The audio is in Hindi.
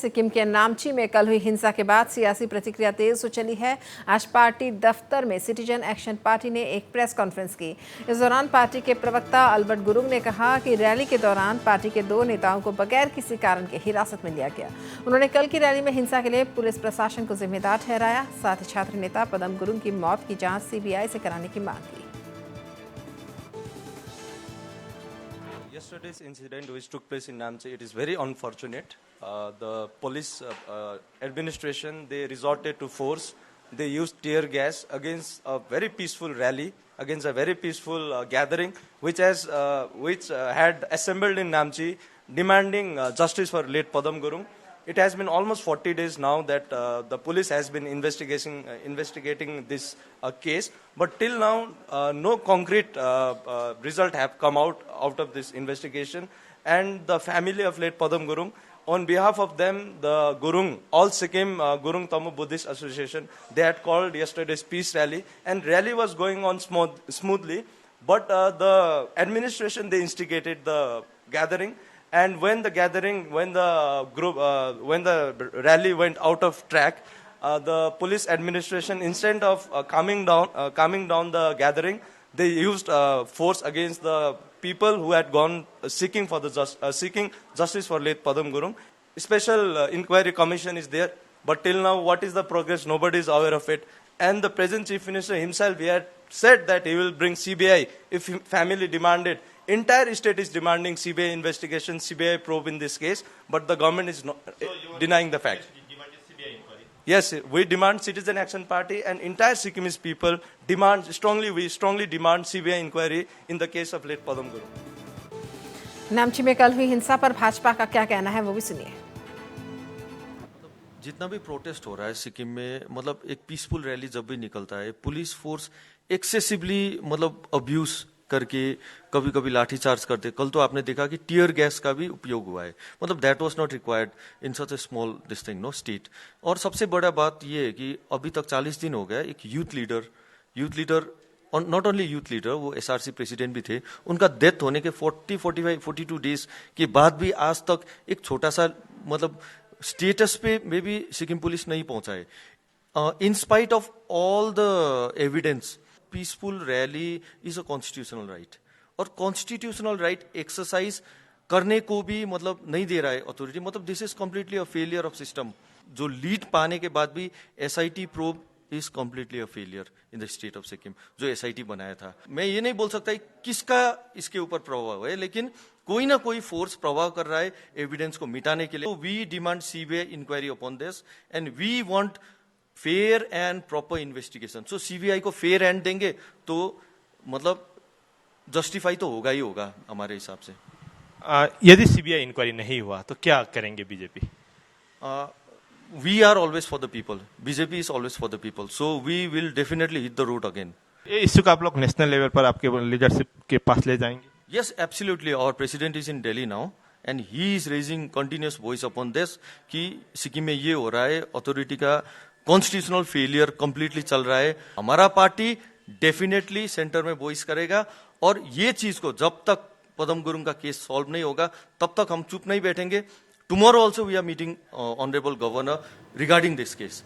सिक्किम के नामची में कल हुई हिंसा के बाद सियासी प्रतिक्रिया तेज हो चली है। आज पार्टी दफ्तर में सिटीजन एक्शन पार्टी ने एक प्रेस कॉन्फ्रेंस की। इस दौरान पार्टी के प्रवक्ता अल्बर्ट गुरुंग ने कहा कि रैली के दौरान पार्टी के 2 नेताओं को बगैर किसी कारण के हिरासत में लिया गया। उन्होंने कल की रैली में हिंसा के लिए पुलिस प्रशासन को जिम्मेदार ठहराया। साथ ही छात्र नेता पदम गुरुंग की मौत की जांच सीबीआई से कराने की मांग की। Yesterday's incident which took place in Namche, it is very unfortunate. The police administration, they resorted to force. They used tear gas against a very peaceful rally, against a very peaceful gathering, which had assembled in Namche, demanding justice for late Padam Gurung. It has been almost 40 days now that the police has been investigating this case, but till now no concrete result have come out of this investigation. And the family of late Padam Gurung, on behalf of them, the Gurung, all Sikkim Gurung Tamu Buddhist Association, they had called yesterday's peace rally, and rally was going on smoothly, but the administration, they instigated the gathering. And when the rally went out of track, the police administration, instead of calming down the gathering, they used force against the people who had gone seeking justice for late Padam Gurung. Special inquiry commission is there, but till now, what is the progress? Nobody is aware of it. And the present chief minister himself, he had said that he will bring CBI if family demanded. Entire state is demanding CBI investigation, CBI probe in this case, but the government is not denying the fact. CBI inquiry? Yes, we demand Citizen Action Party and entire Sikkimese people we strongly demand CBI inquiry in the case of late Padam Gurung. नामची में कल हुई हिंसा पर भाजपा का क्या कहना है, वो भी सुनिए। जितना भी प्रोटेस्ट हो रहा है सिक्किम में, मतलब एक पीसफुल रैली जब भी निकलता है, पुलिस फोर्स एक्सेसिवली अब्यूज करके कभी कभी लाठीचार्ज करते। कल तो आपने देखा कि टीयर गैस का भी उपयोग हुआ है। That was not required in such A small this thing state. और सबसे बड़ा बात यह है कि अभी तक 40 दिन हो गया, एक youth leader not only youth leader, वो एसआरसी प्रेसिडेंट भी थे, उनका डेथ होने के 42 डेज के बाद भी आज तक एक छोटा सा स्टेटस पे में भी सिक्किम पुलिस नहीं पहुंचाए। In spite of all the evidence, peaceful rally is a constitutional right, और कॉन्स्टिट्यूशनल राइट एक्सरसाइज करने को भी नहीं दे रहा है authority. This is completely a failure of system. जो लीड पाने के बाद भी SIT probe is completely a failure in the state of Sikkim, जो एसआईटी बनाया था। मैं ये नहीं बोल सकता किसका इसके ऊपर प्रभाव है, लेकिन कोई ना कोई फोर्स प्रभाव कर रहा है एविडेंस को मिटाने के लिए। We demand CBI inquiry upon this and we want fair and proper investigation. So CBI को फेयर एंड देंगे तो जस्टिफाई तो होगा ही होगा हमारे हिसाब से। यदि सीबीआई इंक्वायरी नहीं हुआ तो क्या करेंगे BJP? We are always for the people, BJP is always for the people, so we will definitely hit the road again. ये इश्यू को आप लोग नेशनल लेवल पर आपके लीडरशिप के पास ले जाएंगे? Yes, absolutely. Our president is in Delhi now, and he is raising continuous voice upon this कि सिक्किम में ये हो रहा है, अथॉरिटी का कॉन्स्टिट्यूशनल फेलियर कंप्लीटली चल रहा है। हमारा पार्टी डेफिनेटली सेंटर में वॉइस करेगा, और ये चीज को जब तक पदम गुरुंग का केस सॉल्व नहीं होगा तब तक हम चुप नहीं बैठेंगे। Tomorrow also we are meeting honourable governor regarding this case.